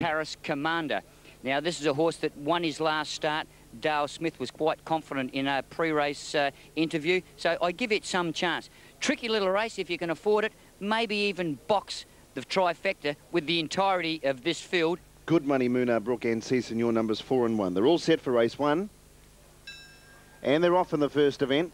Paris Commander. Now, this is a horse that won his last start. Dale Smith was quite confident in a pre-race interview, so I give it some chance. Tricky little race if you can afford it. Maybe even box the trifecta with the entirety of this field. Good money, Moonee Brook and Senor numbers 4 and 1. They're all set for race 1. And they're off in the first event.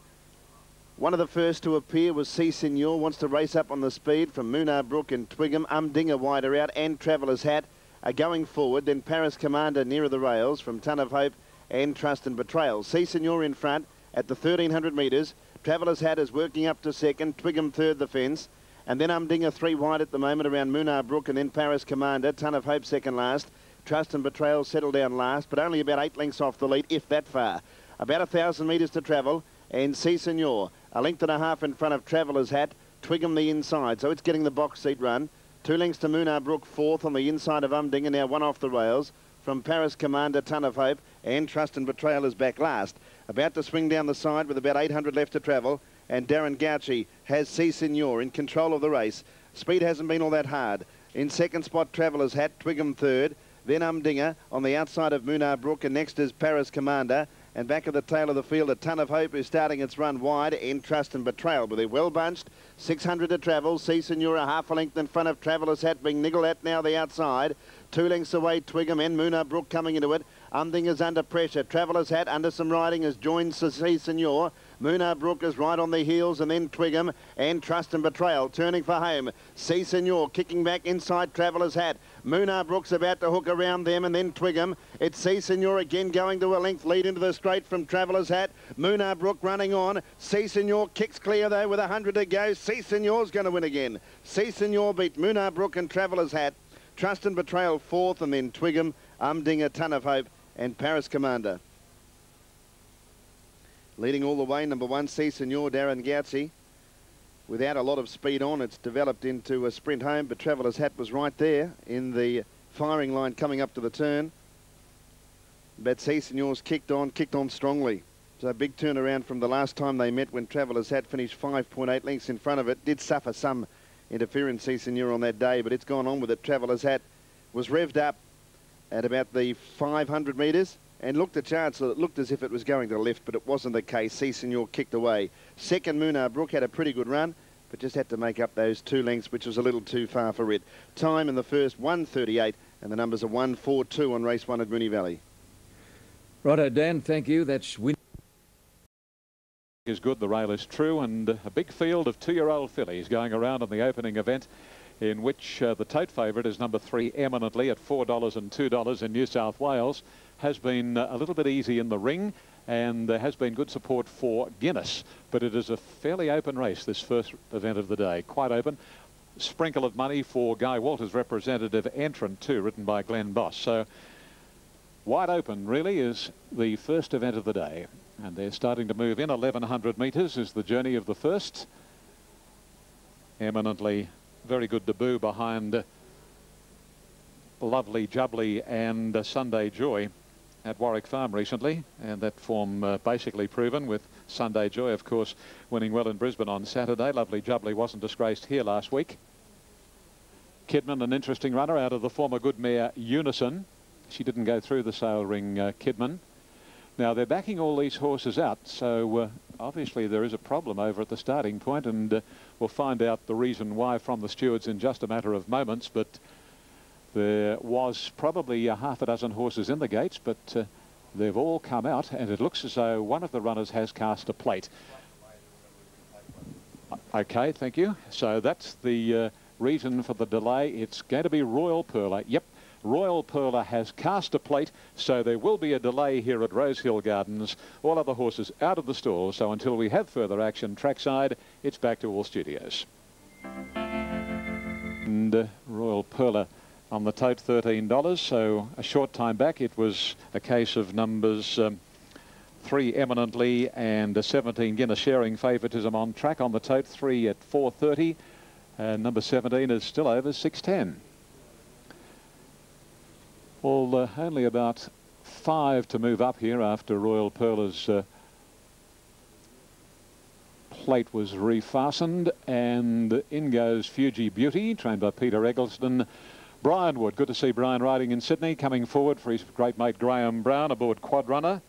One of the first to appear was Senor, wants to race up on the speed from Moonee Brook and Twickham. Umdinger wider out and Traveller's Hat are going forward. Then Paris Commander nearer the rails from Ton of Hope and Trust and Betrayal. Senor in front at the 1300 metres. Traveller's Hat is working up to second. Twickham third the fence. And then Umdinger 3 wide at the moment around Moonee Brook, and then Paris Commander. Ton of Hope second last. Trust and Betrayal settle down last, but only about 8 lengths off the lead, if that far. About 1,000 metres to travel, and Senor a length and a half in front of Traveller's Hat. Twickham the inside, so it's getting the box seat run. 2 lengths to Moonee Brook, fourth on the inside of Umdinger, now 1 off the rails. From Paris Commander, Ton of Hope, and Trust and Betrayal is back last. About to swing down the side with about 800 left to travel. And Darren Gauci has Senor in control of the race. Speed hasn't been all that hard. In second spot, Traveller's Hat, Twickham third. Then Umdinger on the outside of Moonee Brook, and next is Paris Commander. And back at the tail of the field, a Ton of Hope is starting its run wide, and Trust and Betrayal. But they're well bunched. 600 to travel. Senor a half a length in front of Traveller's Hat, being niggled at now the outside. 2 lengths away, Twickham and Moonee Brook coming into it. Umdinger's under pressure. Traveller's Hat under some riding has joined Senor. Moonee Brook is right on the heels, and then Twickham and Trust and Betrayal turning for home. Senor kicking back inside Traveller's Hat. Moonee Brook's about to hook around them, and then Twickham. It's Senor again going to a length lead into the straight from Traveller's Hat. Moonee Brook running on. Senor kicks clear though with 100 to go. Senor's going to win again. Senor beat Moonee Brook and Traveller's Hat. Trust and Betrayal fourth, and then Twickham, Umdinger, Ton of Hope and Paris Commander. Leading all the way, number 1, Senor, Darren Gauci. Without a lot of speed on, it's developed into a sprint home, but Traveller's Hat was right there in the firing line coming up to the turn. But Senor's kicked on strongly. So a big turnaround from the last time they met when Traveller's Hat finished 5.8 lengths in front of it. Did suffer some interference, Senor, on that day, but it's gone on with it. Traveller's Hat was revved up at about the 500 metres and looked a chance. It looked as if it was going to lift, but it wasn't the case. Senor kicked away. Second, Moonee Brook had a pretty good run, but just had to make up those 2 lengths, which was a little too far for it. Time in the first, 1:38, and the numbers are 1:42 on race 1 at Moonee Valley. Righto, Dan, thank you. That's win. Is good, the rail is true, and a big field of 2-year-old fillies going around in the opening event, in which the tote favourite is number 3, Eminently, at $4 and $2 in New South Wales. Has been a little bit easy in the ring, and there has been good support for Guinness, but it is a fairly open race, this first event of the day. Quite open. Sprinkle of money for Guy Walters' representative Entrant too, written by Glenn Boss. So wide open really is the first event of the day, and they're starting to move in. 1100 metres is the journey of the first. Eminently, very good debut behind Lovely Jubbly and Sunday Joy at Warwick Farm recently, and that form basically proven, with Sunday Joy, of course, winning well in Brisbane on Saturday. Lovely Jubbly wasn't disgraced here last week. Kidman, an interesting runner out of the former good mare Unison. She didn't go through the sale ring, Kidman. Now, they're backing all these horses out, so obviously there is a problem over at the starting point, and we'll find out the reason why from the stewards in just a matter of moments. But there was probably a half a dozen horses in the gates, but they've all come out, and it looks as though one of the runners has cast a plate. Okay, thank you. So that's the reason for the delay. It's going to be Royal Pearler. Yep, Royal Pearler has cast a plate, so there will be a delay here at Rosehill Gardens. All other horses out of the stall, so until we have further action trackside, it's back to all studios. And Royal Pearler on the tote, $13. So a short time back it was a case of numbers 3 Eminently and 17 Guinness sharing favouritism on track. On the tote, 3 at $4.30, and number 17 is still over $6.10. Well, only about 5 to move up here after Royal Pearler's plate was refastened, and in goes Fuji Beauty, trained by Peter Eggleston. Brian Wood, good to see Brian riding in Sydney, coming forward for his great mate Graham Brown aboard Quad Runner.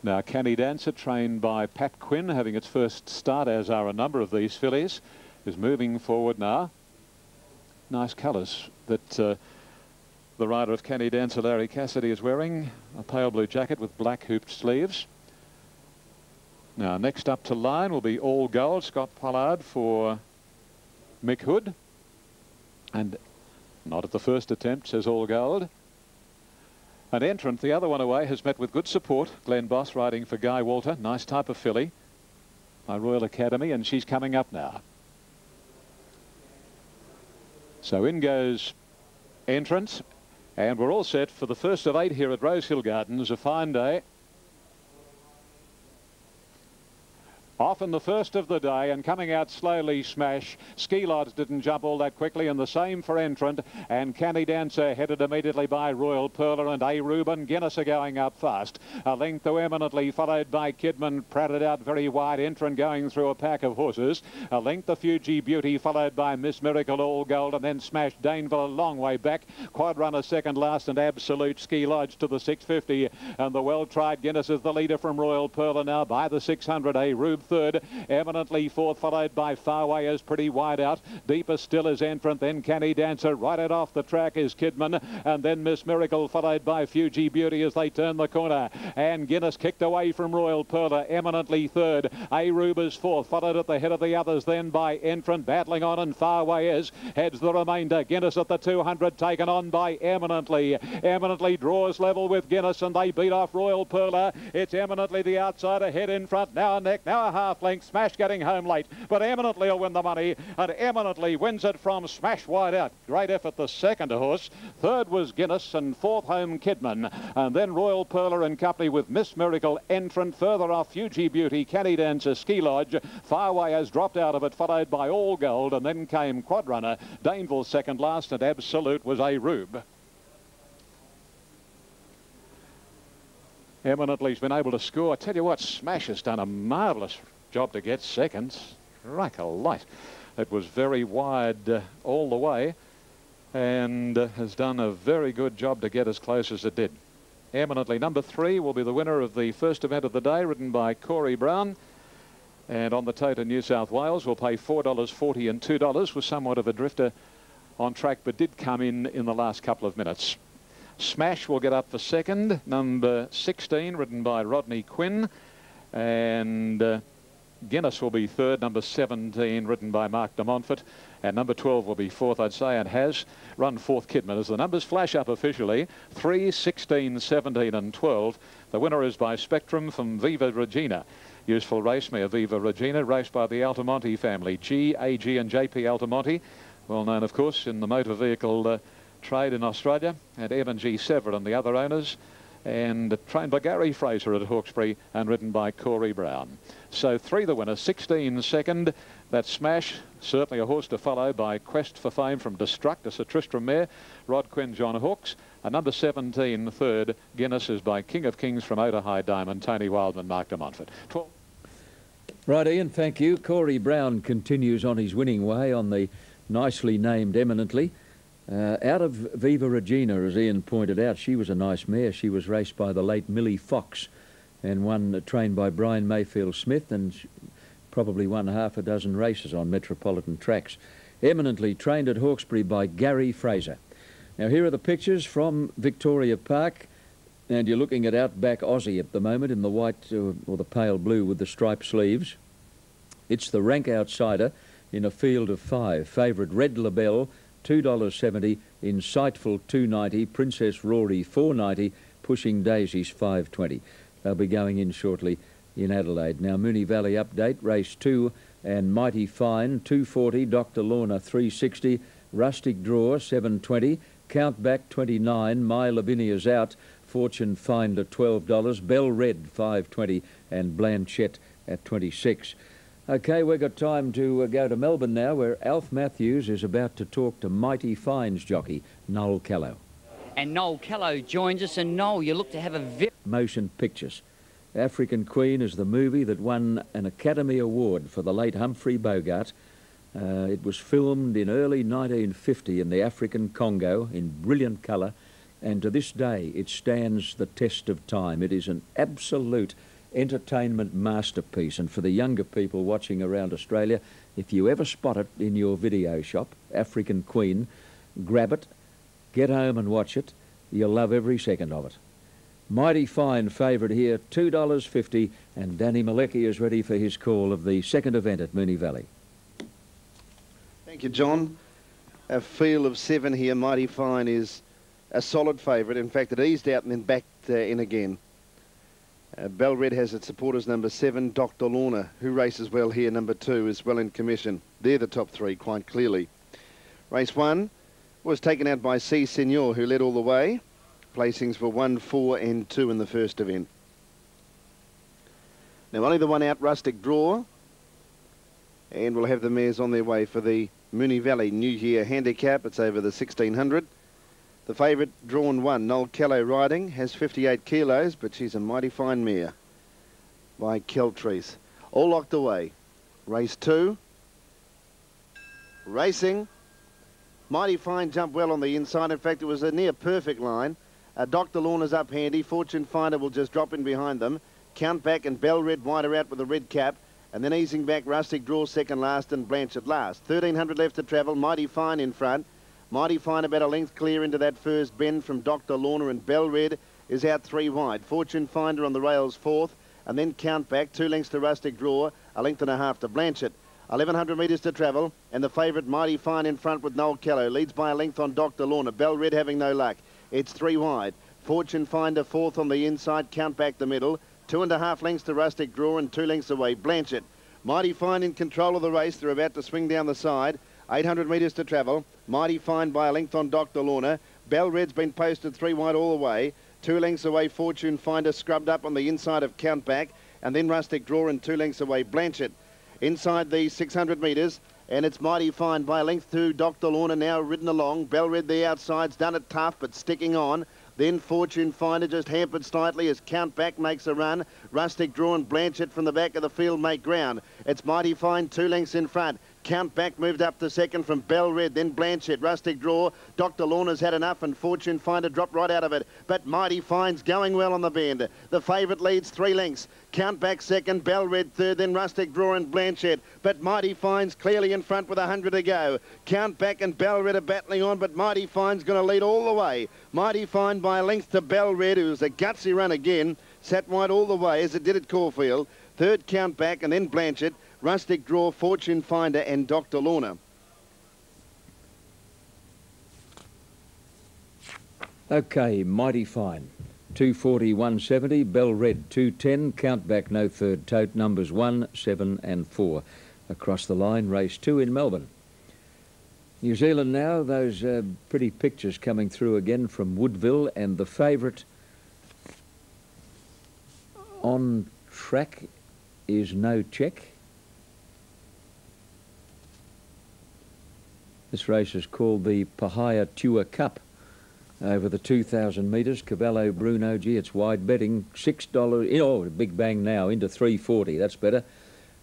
Now Canny Dancer, trained by Pat Quinn, having its first start, as are a number of these fillies, is moving forward now. Nice colours that the rider of Canny Dancer, Larry Cassidy, is wearing. A pale blue jacket with black hooped sleeves. Now next up to line will be All Gold, Scott Pollard for Mick Hood. And not at the first attempt, says All Gold. An entrant, the other one away, has met with good support. Glenn Boss riding for Guy Walter. Nice type of filly by Royal Academy, and she's coming up now. So in goes entrant, and we're all set for the first of 8 here at Rosehill Gardens. A fine day. Off in the first of the day, and coming out slowly, Smash. Ski Lodge didn't jump all that quickly, and the same for entrant. And Canny Dancer headed immediately by Royal Perler, and A. Reuben Guinness are going up fast. A length to eminently, followed by Kidman, pratted out very wide. Entrant going through a pack of horses. A length to Fuji Beauty, followed by Miss Miracle, All Gold, and then Smash Daneville a long way back. Quad Runner second last, and Absolute Ski Lodge to the 650. And the well-tried Guinness is the leader from Royal Perler now by the 600. A. Rube third, eminently fourth, followed by Farway is pretty wide out. Deeper still is entrant, then Canny Dancer. Right out off the track is Kidman, and then Miss Miracle, followed by Fuji Beauty as they turn the corner. And Guinness kicked away from Royal Perler, eminently third. A. Rube is fourth, followed at the head of the others then by entrant, battling on, and Farway is heads the remainder. Guinness at the 200, taken on by eminently. Eminently draws level with Guinness, and they beat off Royal Perler. It's eminently the outsider, head in front, now a neck, now a half length. Smash getting home late, but eminently will win the money, and eminently wins it from Smash wide out. Great effort, the second horse. Third was Guinness, and fourth home Kidman, and then Royal Perler in company with Miss Miracle, entrant. Further off Fuji Beauty, Canny Dancer, Ski Lodge. Farway has dropped out of it, followed by All Gold, and then came Quad Runner. Daneville second last, and Absolute was A. Rube. Eminently's been able to score. I tell you what, Smash has done a marvellous job to get seconds. Like a light. It was very wide all the way, and has done a very good job to get as close as it did. Eminently number 3 will be the winner of the first event of the day, ridden by Corey Brown. And on the tote in New South Wales will pay $4.40 and $2. Was somewhat of a drifter on track, but did come in the last couple of minutes. Smash will get up for second, number 16, ridden by Rodney Quinn. And Guinness will be third, number 17, ridden by Mark de Montfort. And number 12 will be fourth, I'd say, and has run fourth Kidman. As the numbers flash up officially, 3, 16, 17 and 12. The winner is by Spectrum from Viva Regina. Useful race mare, Viva Regina, raced by the Altamonte family. G, AG and JP Altamonte, well known, of course, in the motor vehicle trade in Australia. And Evan G. Severin, the other owners. And trained by Gary Fraser at Hawkesbury and ridden by Corey Brown. So 3 the winner, 16 second. That's Smash, certainly a horse to follow by Quest for Fame from Destruct, a Sir Tristram mare. Rod Quinn, John Hawkes. And number 17, third, Guinness is by King of Kings from Oda High Diamond, Tony Wildman, Mark de Montfort. 12. Right, Ian, thank you. Corey Brown continues on his winning way on the nicely named Eminently. Out of Viva Regina, as Ian pointed out, she was a nice mare. She was raced by the late Millie Fox and won, trained by Brian Mayfield Smith, and probably won half a dozen races on metropolitan tracks. Eminently trained at Hawkesbury by Gary Fraser. Now here are the pictures from Victoria Park, and you're looking at Outback Aussie at the moment in the white or the pale blue with the striped sleeves. It's the rank outsider in a field of 5. Favourite Red Labelle, $2.70, Insightful $2.90, Princess Rory $4.90, Pushing Daisies $5.20. They'll be going in shortly in Adelaide. Now Moonee Valley update, race 2 and Mighty Fine $2.40, Dr. Lorna $3.60, Rustic Draw $7.20, Count Back $29, My Lavinia's out, Fortune Finder $12, Bell Red $5.20 and Blanchette at $26. OK, we've got time to go to Melbourne now, where Alf Matthews is about to talk to Mighty Fine's jockey, Noel Callow. And Noel Callow joins us, and Noel, you look to have a very... Motion Pictures. African Queen is the movie that won an Academy Award for the late Humphrey Bogart. It was filmed in early 1950 in the African Congo in brilliant colour, and to this day it stands the test of time. It is an absolute entertainment masterpiece, and for the younger people watching around Australia, if you ever spot it in your video shop, African Queen, grab it, get home and watch it. You'll love every second of it. Mighty Fine favourite here, $2.50, and Danny Malecki is ready for his call of the second event at Moonee Valley. Thank you, John. A field of 7 here. Mighty Fine is a solid favourite. In fact, it eased out and then backed in again. Bell Red has its supporters number 7, Dr. Lorna, who races well here. Number 2 is well in commission. They're the top 3 quite clearly. Race 1 was taken out by C Senor, who led all the way. Placings were 1, 4 and 2 in the first event. Now only the one out, Rustic Draw. And we'll have the mares on their way for the Moonee Valley New Year Handicap. It's over the 1600. The favourite, drawn 1, Noel Callow riding, has 58 kilos, but she's a mighty fine mare by Keltrees. All locked away. Race 2. Racing. Mighty Fine jumped well on the inside. In fact, it was a near perfect line. Dr. Lorna's up handy. Fortune Finder will just drop in behind them. Count Back and Bell Red wider out with a red cap. And then easing back, Rustic Draw second last and Blanchett last. 1300 left to travel. Mighty Fine in front. Mighty Fine about a length clear into that first bend from Dr. Lorna, and Bell Red is out 3 wide. Fortune Finder on the rails 4th, and then Count Back, 2 lengths to Rustic Draw, a length and a half to Blanchett. 1100 metres to travel, and the favourite Mighty Fine in front with Noel Callow. Leads by a length on Dr. Lorna. Bell Red having no luck. It's 3 wide. Fortune Finder 4th on the inside, Count Back the middle. 2.5 lengths to Rustic Draw and 2 lengths away, Blanchett. Mighty Fine in control of the race. They're about to swing down the side. 800 metres to travel. Mighty Fine by a length on Dr. Lorna. Bell Red's been posted 3 wide all the way. 2 lengths away, Fortune Finder scrubbed up on the inside of Count Back. And then Rustic Draw and 2 lengths away, Blanchett. Inside the 600 metres. And it's Mighty Fine by a length to Dr. Lorna, now ridden along. Bell Red the outside's done it tough, but sticking on. Then Fortune Finder just hampered slightly as Count Back makes a run. Rustic Draw and Blanchett from the back of the field make ground. It's Mighty Fine 2 lengths in front. Count Back moved up to second from Bell Red, then Blanchett, Rustic Draw. Dr. Lorna's had enough and Fortune Finder dropped right out of it. But Mighty Fine's going well on the bend. The favourite leads 3 lengths. Count Back second, Bell Red third, then Rustic Draw and Blanchett. But Mighty Fine's clearly in front with 100 to go. Count Back and Bell Red are battling on, but Mighty Fine's going to lead all the way. Mighty Fine by a length to Bell Red, who's a gutsy run again. Sat wide all the way as it did at Caulfield. Third, Count Back and then Blanchett. Rustic Draw, Fortune Finder and Dr. Lorna. Okay, Mighty Fine. 240, 170. Bell Red, 210. Count Back, no third tote. Numbers 1, 7 and 4. Across the line, race 2 in Melbourne. New Zealand now, those pretty pictures coming through again from Woodville, and the favourite on track is No Check. This race is called the Pahia Tua Cup over the 2,000 metres. Cavallo Bruno, gee, it's wide betting. $6, oh, big bang now, into 340, that's better.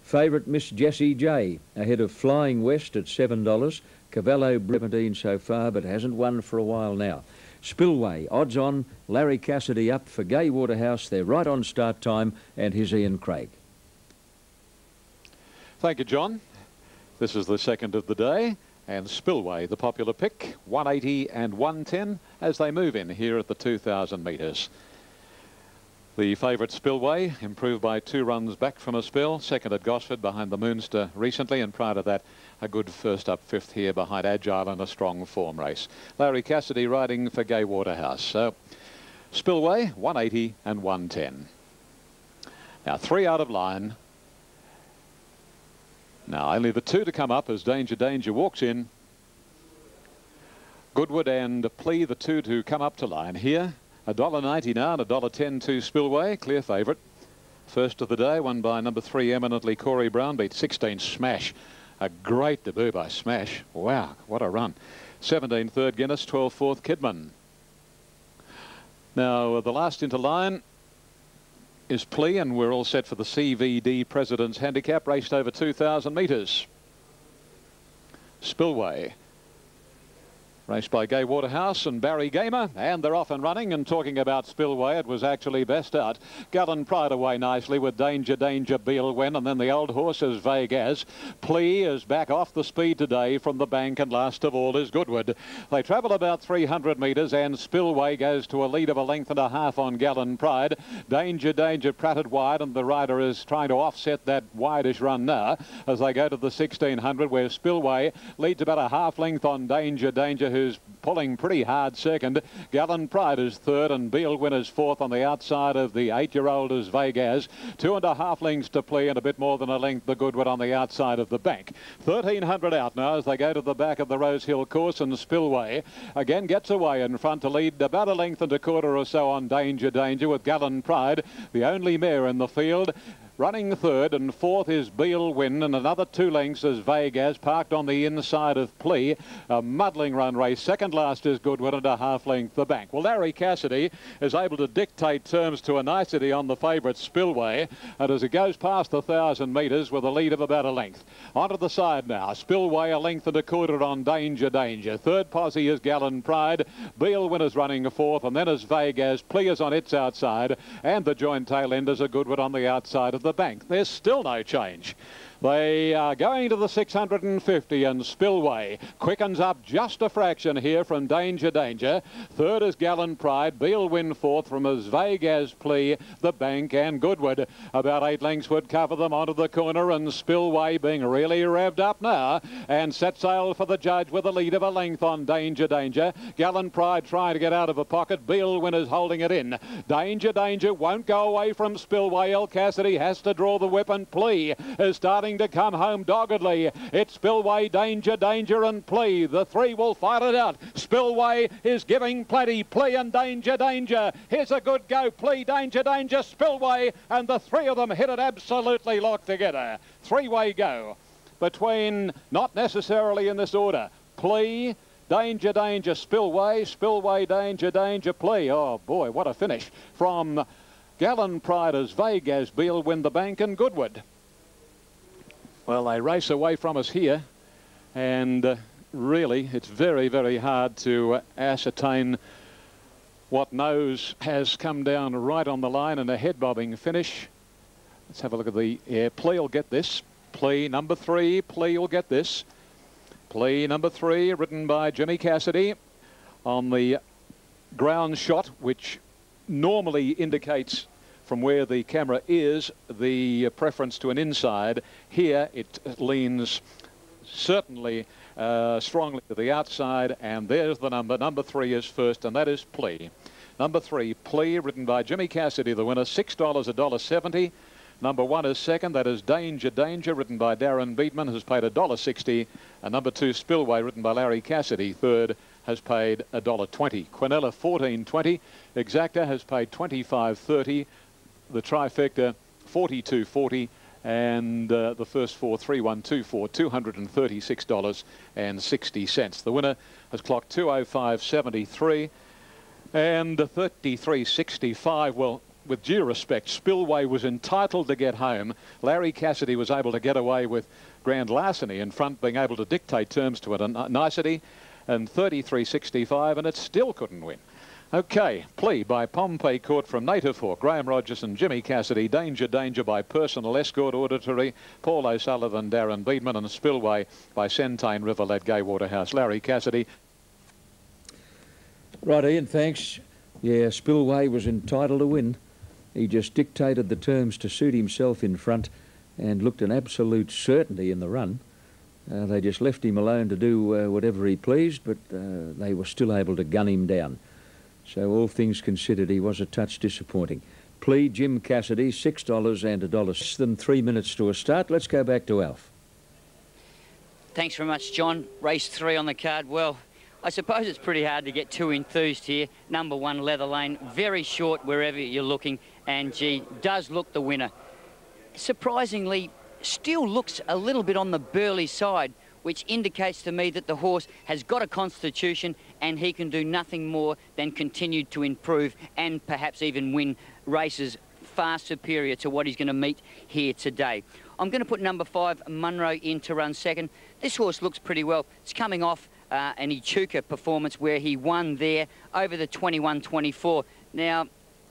Favourite Miss Jessie J, ahead of Flying West at $7. Cavallo 17 so far, but hasn't won for a while now. Spillway, odds on, Larry Cassidy up for Gay Waterhouse. They're right on start time, and here's Ian Craig. Thank you, John. This is the second of the day. And Spillway, the popular pick, 180 and 110 as they move in here at the 2,000 metres. The favourite Spillway, improved by 2 runs back from a spill. Second at Gosford behind the Moonster recently, and prior to that, a good first up 5th here behind Agile and a strong form race. Larry Cassidy riding for Gay Waterhouse. So Spillway, 180 and 110. Now 3 out of line. Now only the 2 to come up as Danger Danger walks in. Goodwood and Plea, the 2 to come up to line here. $1.90 now and $1.10 to Spillway, clear favourite. First of the day, won by number 3 eminently Corey Brown, beat 16 Smash. A great debut by Smash. Wow, what a run. 17 third Guinness, 12 fourth Kidman. Now the last into line is Plea, and we're all set for the CVD President's Handicap, raced over 2,000 metres. Spillway. Raced by Gay Waterhouse and Barry Gamer, and they're off and running. And talking about Spillway, it was actually best out. Gallen Pride away nicely with Danger, Beal Win, and then the old horse is Vegas. Plea is back off the speed today from the bank, and last of all is Goodwood. They travel about 300 metres, and Spillway goes to a lead of 1.5 lengths on Gallen Pride. Danger pratted wide, and the rider is trying to offset that wideish run now as they go to the 1600, where Spillway leads about 1/2 length on Danger, who's pulling pretty hard second. Gallen Pride is third, and Beal Win is fourth. On the outside of the 8-year-old is Vegas. 2.5 lengths to Plea, and a bit more than a length the Goodwood on the outside of the bank. 1300 out now as they go to the back of the Rosehill course, and Spillway again gets away in front to lead about 1.25 lengths or so on Danger, with Gallen Pride the only mare in the field. Running third, and fourth is Beal Win, and another 2 lengths is Vegas, parked on the inside of Plea. A muddling run race. Second last is Goodwood, and 1/2 length the bank. Well, Larry Cassidy is able to dictate terms to a nicety on the favourite Spillway, and as it goes past the 1,000 metres with a lead of about 1 length. Onto the side now. Spillway 1.25 lengths on Danger. Third posse is Gallen Pride. Beal Win is running fourth, and then is Vegas. Plea is on its outside, and the joint tail end is a Goodwood on the outside of the bank. There's still no change. They are going to the 650, and Spillway quickens up just a fraction here from Danger. Third is Gallen Pride. Beal Win fourth from as Vegas, Plea, the bank, and Goodwood. About 8 lengths would cover them onto the corner, and Spillway being really revved up now and set sail for the judge with a lead of 1 length on Danger. Gallen Pride trying to get out of a pocket. Beal Win is holding it in. Danger won't go away from Spillway. El Cassidy has to draw the whip, and Plea is starting to come home doggedly. It's Spillway, Danger, and Plea. The three will fight it out. Spillway is giving plenty. Plea and Danger. Here's a good go. Plea, Danger, Spillway, and the three of them hit it absolutely locked together. Three-way go between, not necessarily in this order, Plea, Danger, Spillway, Danger, Plea. Oh boy, what a finish from Gallen Pride as Vegas, Beal Win, the bank, and Goodwood. Well, they race away from us here, and really it's very, very hard to ascertain what nose has come down right on the line, and a head-bobbing finish. Let's have a look at the air. Plea will get this. Plea number 3. Plea will get this. Plea number 3, ridden by Jimmy Cassidy on the ground shot, which normally indicates from where the camera is the preference to an inside. Here it leans certainly strongly to the outside, and there's the number. Number 3 is first, and that is Plea. Number 3, Plea, ridden by Jimmy Cassidy, the winner, $6, $1.70. Number 1 is second, that is Danger, ridden by Darren Beatman, has paid $1.60. And number 2, Spillway, ridden by Larry Cassidy, third, has paid $1.20. Quinella, $14.20. Exacta has paid $25.30. The trifecta, $42.40. And the first four, 3-1-2-4, $236.60. The winner has clocked 205.73 and 33.65. Well, with due respect, Spillway was entitled to get home. Larry Cassidy was able to get away with grand larceny in front, being able to dictate terms to it a nicety, and 33.65, and it still couldn't win. Okay, Plea by Pompey Court from Native Hawk, Graham Rogers and Jimmy Cassidy. Danger by Personal Escort Auditory, Paul O'Sullivan, Darren Beedman, and Spillway by Centane River led Gay Waterhouse, Larry Cassidy. Right, Ian, thanks. Yeah, Spillway was entitled to win. He just dictated the terms to suit himself in front and looked an absolute certainty in the run. They just left him alone to do whatever he pleased, but they were still able to gun him down. So all things considered, he was a touch disappointing. Plea, Jim Cassidy, $6 and $1. Less than 3 minutes to a start. Let's go back to Alf. Thanks very much, John. Race 3 on the card. Well, I suppose it's pretty hard to get too enthused here. Number 1, Leather Lane, very short wherever you're looking, and gee, does look the winner. Surprisingly, still looks a little bit on the burly side, which indicates to me that the horse has got a constitution and he can do nothing more than continue to improve and perhaps even win races far superior to what he's going to meet here today. I'm going to put number 5, Munro, in to run second. This horse looks pretty well. It's coming off an Echuca performance where he won there over the 21-24. Now,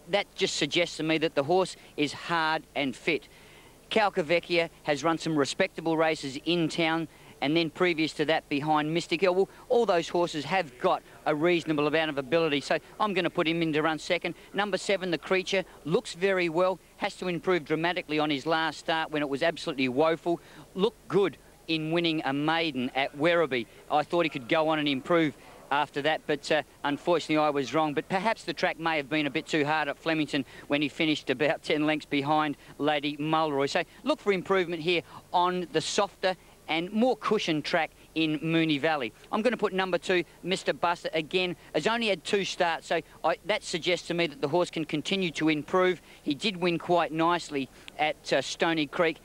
that just suggests to me that the horse is hard and fit. Calcavecchia has run some respectable races in town, and then previous to that behind Mystic Hill. Well, all those horses have got a reasonable amount of ability, so I'm going to put him in to run second. Number 7, The Creature, looks very well, has to improve dramatically on his last start when it was absolutely woeful. Looked good in winning a maiden at Werribee. I thought he could go on and improve after that, but unfortunately I was wrong. But perhaps the track may have been a bit too hard at Flemington when he finished about 10 lengths behind Lady Mulroy. So look for improvement here on the softer and more cushioned track in Moonee Valley. I'm going to put number 2, Mr. Buster, again, has only had 2 starts, so that suggests to me that the horse can continue to improve. He did win quite nicely at Stony Creek,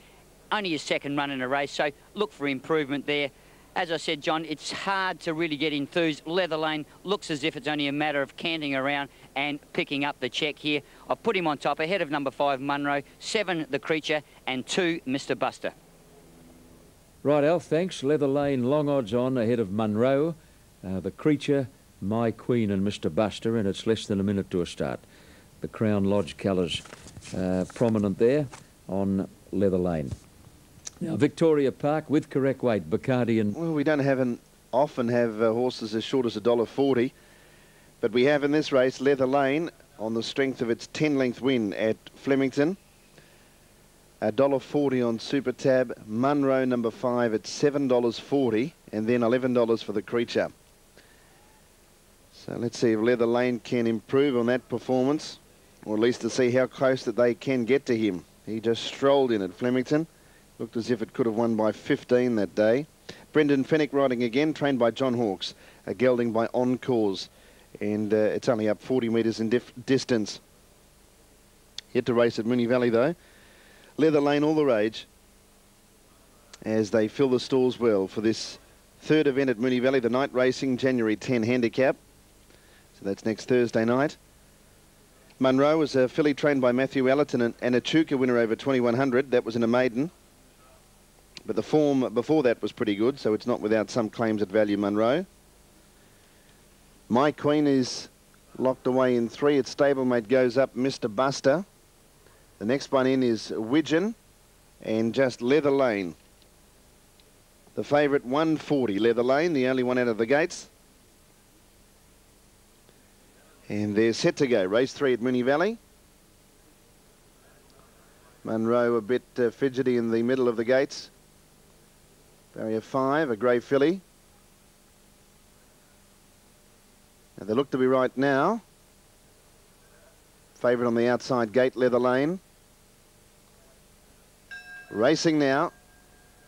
only his second run in a race, so look for improvement there. As I said, John, it's hard to really get enthused. Leather Lane looks as if it's only a matter of canting around and picking up the check here. I've put him on top, ahead of number 5, Munro, 7, The Creature, and 2, Mr. Buster. Right, Alf, thanks. Leather Lane, long odds on, ahead of Munro, The Creature, My Queen and Mr. Buster, and it's less than a minute to a start. The Crown Lodge colours prominent there on Leather Lane. Now, Victoria Park with correct weight, Bacardi and... Well, we don't often have horses as short as $1.40, but we have in this race Leather Lane on the strength of its 10-length win at Flemington. $1.40 on Super Tab. Munro, number 5, at $7.40, and then $11 for The Creature. So let's see if Leather Lane can improve on that performance, or at least to see how close that they can get to him. He just strolled in at Flemington. Looked as if it could have won by 15 that day. Brendan Fennick riding again, trained by John Hawkes, gelding by Encores, and it's only up 40 metres in distance. Yet to race at Moonee Valley though. Leather Lane all the rage as they fill the stalls well for this third event at Moonee Valley, the night racing, January 10 handicap. So that's next Thursday night. Munro was a filly trained by Matthew Allerton and a Echuca winner over 2100. That was in a maiden. But the form before that was pretty good, so it's not without some claims at value, Munro. My Queen is locked away in 3. Its stablemate goes up, Mr. Buster. The next one in is Widgeon and just Leather Lane. The favourite, 140, Leather Lane, the only one out of the gates. And they're set to go. Race 3 at Moonee Valley. Munro a bit fidgety in the middle of the gates. Barrier 5, a grey filly. And they look to be right now. Favourite on the outside gate, Leather Lane. Racing now.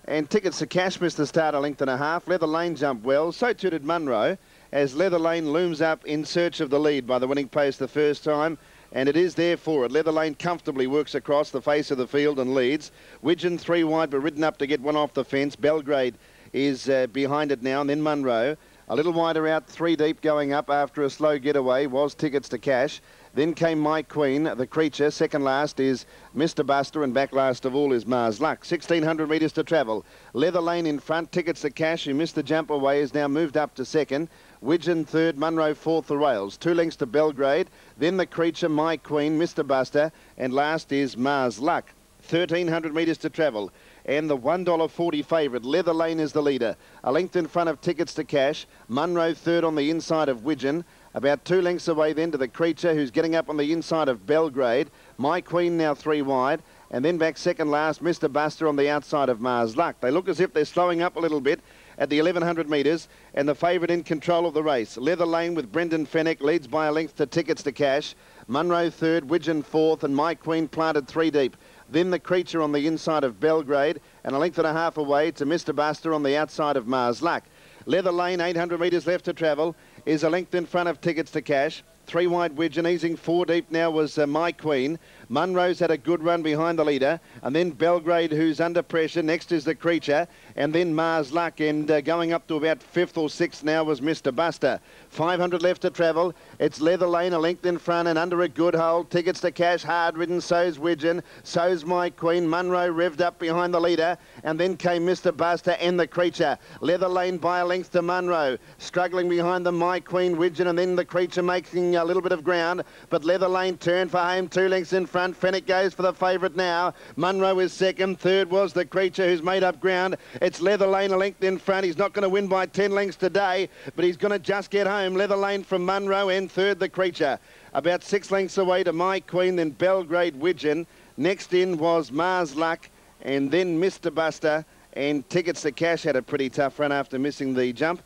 And Tickets to Cash missed the start a length and a half. Leather Lane jumped well. So too did Munro, as Leather Lane looms up in search of the lead by the winning post the first time. And it is there for it. Leather Lane comfortably works across the face of the field and leads. Widgeon 3 wide, but ridden up to get one off the fence. Belgrade is behind it now, and then Munro. A little wider out, 3 deep going up after a slow getaway was Tickets to Cash. Then came My Queen, The Creature. Second last is Mr. Buster, and back last of all is Mars Luck. 1,600 metres to travel. Leather Lane in front. Tickets to Cash, who missed the jump away, is now moved up to second. Widgeon third, Munro fourth, the rails. 2 lengths to Belgrade. Then The Creature, My Queen, Mr. Buster, and last is Mars Luck. 1,300 metres to travel. And the $1.40 favourite, Leather Lane, is the leader. A length in front of Tickets to Cash. Munro third on the inside of Widgeon. About 2 lengths away then to The Creature, who's getting up on the inside of Belgrade. My Queen now 3 wide. And then back second last, Mr. Buster on the outside of Mars Luck. They look as if they're slowing up a little bit at the 1,100 metres, and the favourite in control of the race. Leather Lane with Brendan Fennick leads by a length to Tickets to Cash. Munro third, Widgeon fourth, and My Queen planted 3 deep. Then The Creature on the inside of Belgrade, and a length and a half away to Mr. Buster on the outside of Mars Luck. Leather Lane, 800 metres left to travel, is a length in front of Tickets to Cash. 3 wide Widgeon, easing 4 deep now was My Queen. Munro's had a good run behind the leader, and then Belgrade, who's under pressure. Next is the Creature, and then Mars Luck, and going up to about 5th or 6th now was Mr. Buster. 500 left to travel. It's Leather Lane, a length in front and under a good hold. Tickets to Cash, hard ridden, so's Widgeon, so's My Queen. Munro revved up behind the leader, and then came Mr. Buster and the Creature. Leather Lane by a length to Munro, struggling behind the My Queen, Widgeon, and then the Creature making a little bit of ground, but Leather Lane turned for home, 2 lengths in front. Fennick goes for the favourite now. Munro is second, third was the Creature, who's made up ground. It's Leather Lane a length in front. He's not going to win by 10 lengths today, but he's going to just get home. Leather Lane from Munro, and third the Creature. About 6 lengths away to My Queen, then Belgrade, Widgeon. Next in was Mars Luck, and then Mr. Buster, and Tickets to Cash had a pretty tough run after missing the jump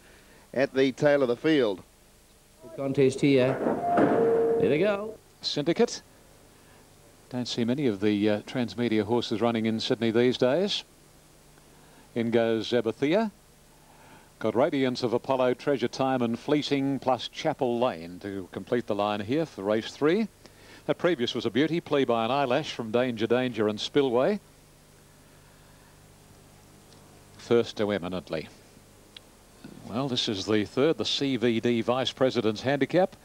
at the tail of the field. Contest here. There they go. Syndicate. Don't see many of the Transmedia horses running in Sydney these days. In goes Zabathia. Got Radiance of Apollo, Treasure Time and Fleeting plus Chapel Lane to complete the line here for race 3. That previous was a beauty, Plea by an Eyelash from Danger, Danger and Spillway. First to Eminently. Well, this is the third, the CVD Vice President's Handicap.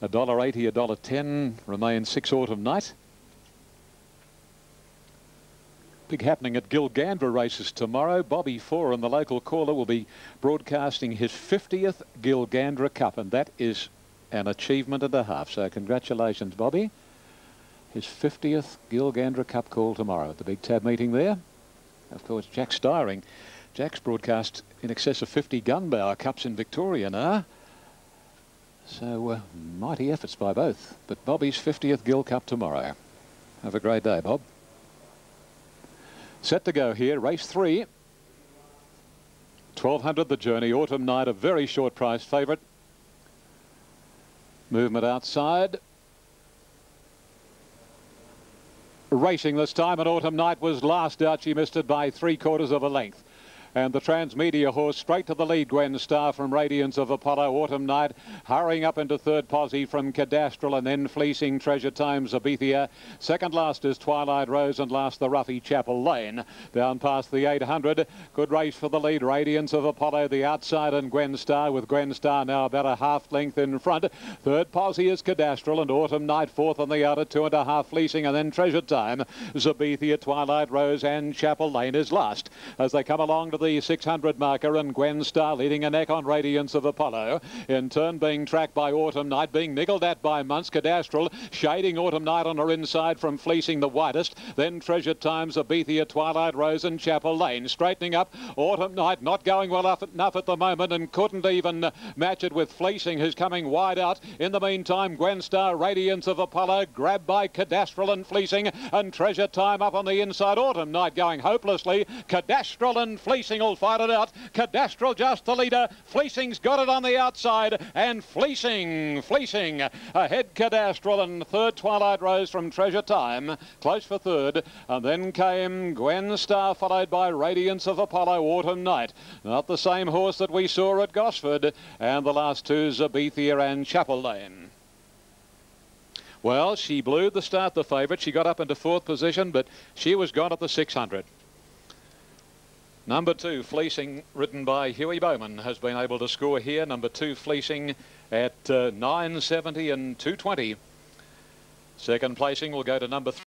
$1.80, $1.10, remains 6 Autumn Night. Big happening at Gilgandra races tomorrow. Bobby Four and the local caller will be broadcasting his 50th Gilgandra Cup, and that is an achievement and a half. So congratulations, Bobby. His 50th Gilgandra Cup call tomorrow at the big tab meeting there. Of course, Jack Styring. Jack's broadcast in excess of 50 Gunbower Cups in Victoria now. So mighty efforts by both. But Bobby's 50th Gil Cup tomorrow. Have a great day, Bob. Set to go here, race 3. 1200 the journey, Autumn Night, a very short price favourite. Movement outside. Racing this time, and Autumn Night was last out. She missed it by 3/4 of a length. And the Transmedia horse straight to the lead, Gwen Star from Radiance of Apollo, Autumn Night, hurrying up into third posse from Cadastral, and then Fleecing, Treasure Time, Zabethia. Second last is Twilight Rose, and last the Ruffy Chapel Lane. Down past the 800, good race for the lead, Radiance of Apollo, the outside, and Gwen Star, with Gwen Star now about a half length in front. Third posse is Cadastral, and Autumn Night fourth on the outer, 2.5 Fleecing, and then Treasure Time, Zabethia, Twilight Rose, and Chapel Lane is last. As they come along to the 600 marker, and Gwen Star leading a neck on Radiance of Apollo. In turn being tracked by Autumn Night, being niggled at by Munce. Cadastral shading Autumn Night on her inside from Fleecing the widest. Then Treasure Time, Zabethia, Twilight Rose and Chapel Lane. Straightening up, Autumn Night not going well enough at the moment, and couldn't even match it with Fleecing, who's coming wide out. In the meantime, Gwen Star, Radiance of Apollo, grabbed by Cadastral and Fleecing, and Treasure Time up on the inside. Autumn Night going hopelessly. Cadastral and Fleecing will fight it out. Cadastral just the leader. Fleecing's got it on the outside, and Fleecing ahead Cadastral, and third Twilight Rose from Treasure Time, close for third, and then came Gwen Star, followed by Radiance of Apollo, Autumn Night. Not the same horse that we saw at Gosford, and the last two, Zabethia and Chapel Lane. Well, she blew the start, the favourite. She got up into fourth position, but she was gone at the 600. Number 2, Fleecing, ridden by Huey Bowman, has been able to score here. Number 2, Fleecing at 9.70 and 2.20. Second placing will go to number 3.